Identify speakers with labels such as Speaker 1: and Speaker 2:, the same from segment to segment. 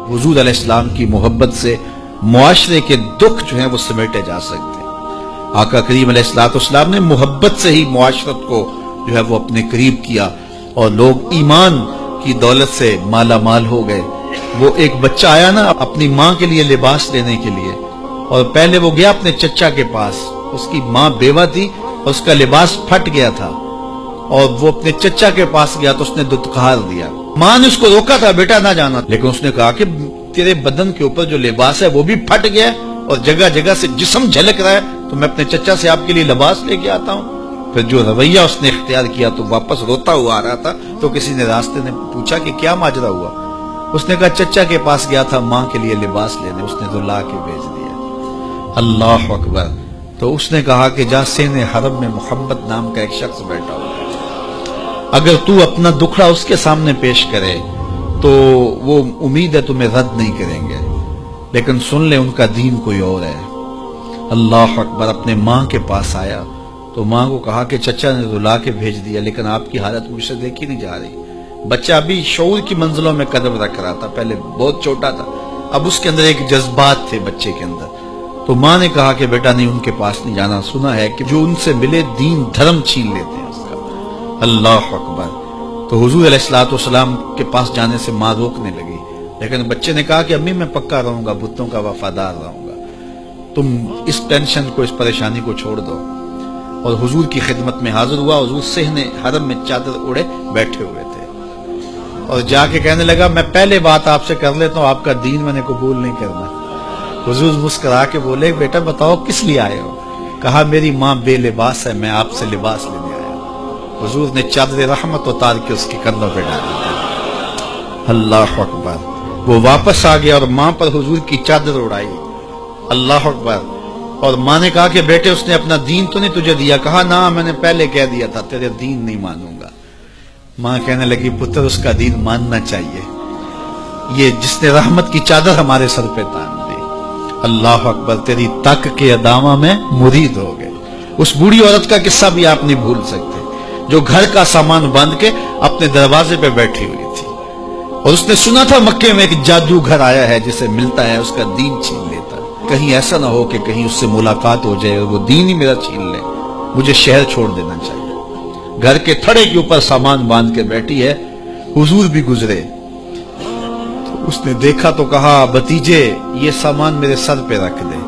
Speaker 1: हुजूर अलैहिस्सलाम की मोहब्बत से मुआशरे के दुख जो हैं वो समेटे जा सकते हैं। आका करीम अलैहिस्सलाम ने मोहब्बत से ही मुआशरत को जो है वो अपने करीब किया और लोग ईमान की दौलत से माला माल हो गए। वो एक बच्चा आया ना अपनी माँ के लिए लिबास लेने के लिए, और पहले वो गया अपने चचा के पास, उसकी माँ बेवा थी और उसका लिबास फट गया था, और वो अपने चचा के पास गया तो उसने दुत्कार दिया। माँ ने उसको रोका था, बेटा ना जाना, लेकिन उसने कहा कि तेरे बदन के ऊपर जो लिबास है वो भी फट गया और जगह जगह से जिस्म झलक रहा है, तो मैं अपने चचा से आपके लिए लिबास लेके आता हूँ। फिर जो रवैया उसने इख्तियार किया तो वापस रोता हुआ आ रहा था, तो किसी ने रास्ते ने पूछा कि क्या माजरा हुआ। उसने कहा चचा के पास गया था माँ के लिए लिबास लेने, उसने तो ला के भेज दिया। अल्लाह अकबर। तो उसने कहा कि जा सीने हरम में मोहम्मद नाम का एक शख्स बैठा हुआ है, अगर तू अपना दुखड़ा उसके सामने पेश करे तो वो उम्मीद है तुम्हें रद्द नहीं करेंगे, लेकिन सुन ले उनका दीन कोई और है। अल्लाह अकबर। अपने माँ के पास आया तो माँ को कहा कि चचा ने रुला के भेज दिया, लेकिन आपकी हालत मुझसे देखी नहीं जा रही। बच्चा अभी शऊर की मंजिलों में कदम रख रहा था, पहले बहुत छोटा था, अब उसके अंदर एक जज्बात थे बच्चे के अंदर। तो माँ ने कहा कि बेटा नहीं, उनके पास नहीं जाना, सुना है कि जो उनसे मिले दीन धर्म छीन लेते हैं उसका। अल्लाह अकबर। तो हुजूर अलैहिस्सलाम के पास जाने से माँ रोकने लगी, लेकिन बच्चे ने कहा कि अम्मी मैं पक्का रहूंगा, बुतों का वफादार रहूंगा, तुम इस टेंशन को, इस परेशानी को छोड़ दो। और हुजूर की खिदमत में हाजिर हुआ। हुजूर सेहने हरम में चादर ओढ़े बैठे हुए थे और जाके कहने लगा मैं पहले बात आपसे कर लेता हूँ, आपका दीन मैंने कबूल नहीं करना। हुजूर मुस्कुरा के बोले बेटा बताओ किस लिए आए हो। कहा मेरी माँ बेलिबास है, मैं आपसे लिबास लेने आया। हुजूर ने चादर रहमत उतार के उसके कंधों पे डाल दी। अल्लाह अकबर। वो वापस आ गया और माँ पर हुजूर की चादर उड़ाई। अल्लाह अकबर। और माँ ने कहा कि बेटे उसने अपना दीन तो नहीं तुझे दिया। कहा ना, मैंने पहले कह दिया था तेरे दीन नहीं मानूंगा। माँ कहने लगी पुत्र उसका दीन मानना चाहिए, ये जिसने रहमत की चादर हमारे सर पे तान दी। अल्लाह अकबर। तेरी तक के अदामा में मुरीद हो गए। उस बूढ़ी औरत का किस्सा भी आप नहीं भूल सकते, जो घर का सामान बांध के अपने दरवाजे पे बैठी हुई थी और उसने सुना था मक्के में एक जादूगर आया है जिसे मिलता है उसका दीन छीन लेता है। कहीं ऐसा ना हो कि कहीं उससे मुलाकात हो जाए और वो दीन ही मेरा छीन ले, मुझे शहर छोड़ देना चाहिए। घर के थड़े के ऊपर सामान बांध के बैठी है। हुजूर भी गुजरे तो उसने देखा तो कहा भतीजे ये सामान मेरे सर पे रख दे।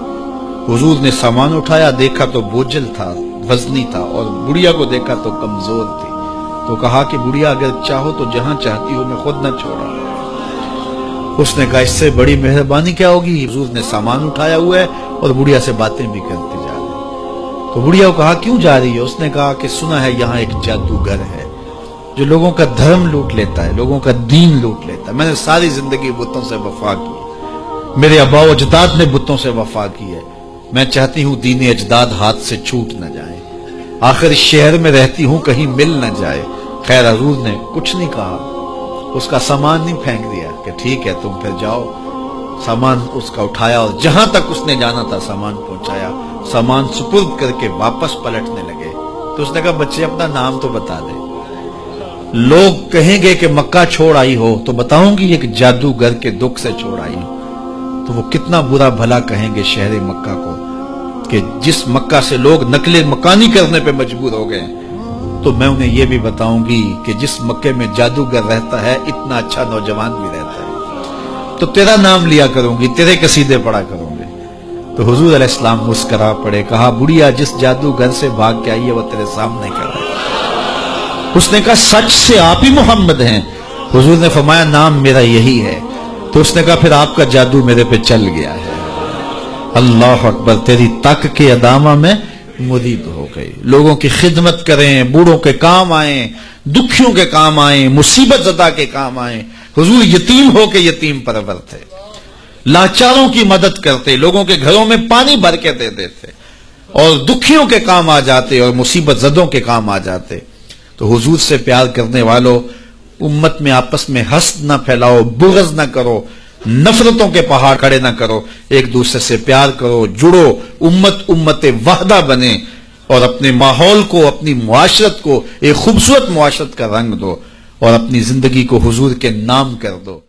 Speaker 1: हुजूर ने सामान उठाया, देखा तो बोझल था, वजनी था, और बुढ़िया को देखा तो कमजोर थी। तो कहा कि बुढ़िया अगर चाहो तो जहां चाहती हो मैं खुद न छोड़ा। उसने कहा इससे बड़ी मेहरबानी क्या होगी। हुजूर ने सामान उठाया हुआ है और बुढ़िया से बातें भी करते जा रहे। तो बुढ़िया को कहा क्यों जा रही है। उसने कहा कि सुना है यहाँ एक जादूगर है जो लोगों का धर्म लूट लेता है, लोगों का दीन लूट लेता है। मैंने सारी जिंदगी बुतों से वफा की, मेरे आबा अजदाद ने बुतों से वफा की है, मैं चाहती हूँ दीन अजदाद हाथ से छूट न जाए, आखिर शहर में रहती हूँ कहीं मिल न जाए। खैर हुजूर ने कुछ नहीं कहा, उसका सामान नहीं फेंक दिया कि ठीक है तुम फिर जाओ। सामान उसका उठाया और जहां तक उसने जाना था सामान पहुंचाया। सामान सुपुर्द करके वापस पलटने लगे तो उसने कहा बच्चे अपना नाम तो बता दे, लोग कहेंगे कि मक्का छोड़ आई हो तो बताऊंगी एक जादूगर के दुख से छोड़ आई हो। तो वो कितना बुरा भला कहेंगे शहर मक्का को कि जिस मक्का से लोग नकले मकानी करने पे मजबूर हो गए। तो मैं उन्हें यह भी बताऊंगी कि जिस मक्के में जादूगर रहता है इतना अच्छा नौजवान भी रहता है, तो तेरा नाम लिया करूंगी, तेरे कसीदे पढ़ा करूंगी। तो हुजूर अलैहिस्सलाम मुस्कुरा पड़े। कहा बुढ़िया जिस जादूगर से भाग के आई है वो तेरे सामने खड़ा है। उसने कहा सच से आप ही मोहम्मद हैं। हुजूर ने फरमाया नाम मेरा यही है। तो उसने कहा फिर आपका जादू मेरे पे चल गया है। अल्लाह अकबर। तेरी तक के अदामा में मुरीद हो गई। लोगों की खिदमत करें, बूढ़ों के काम आए, दुखियों के काम आए, मुसीबत ज़दा के काम आए। हुजूर यतीम हो के यतीम परवर थे, लाचारों की मदद करते, लोगों के घरों में पानी भर के दे देते और दुखियों के काम आ जाते और मुसीबत ज़दों के काम आ जाते। तो हुजूर से प्यार करने वालों, उम्मत में आपस में हस्द न फैलाओ, बुग़्ज़ न करो, नफरतों के पहाड़ खड़े ना करो, एक दूसरे से प्यार करो, जुड़ो, उम्मत वहदा बने और अपने माहौल को, अपनी मुआशरत को एक खूबसूरत मुआशरत का रंग दो और अपनी जिंदगी को हुजूर के नाम कर दो।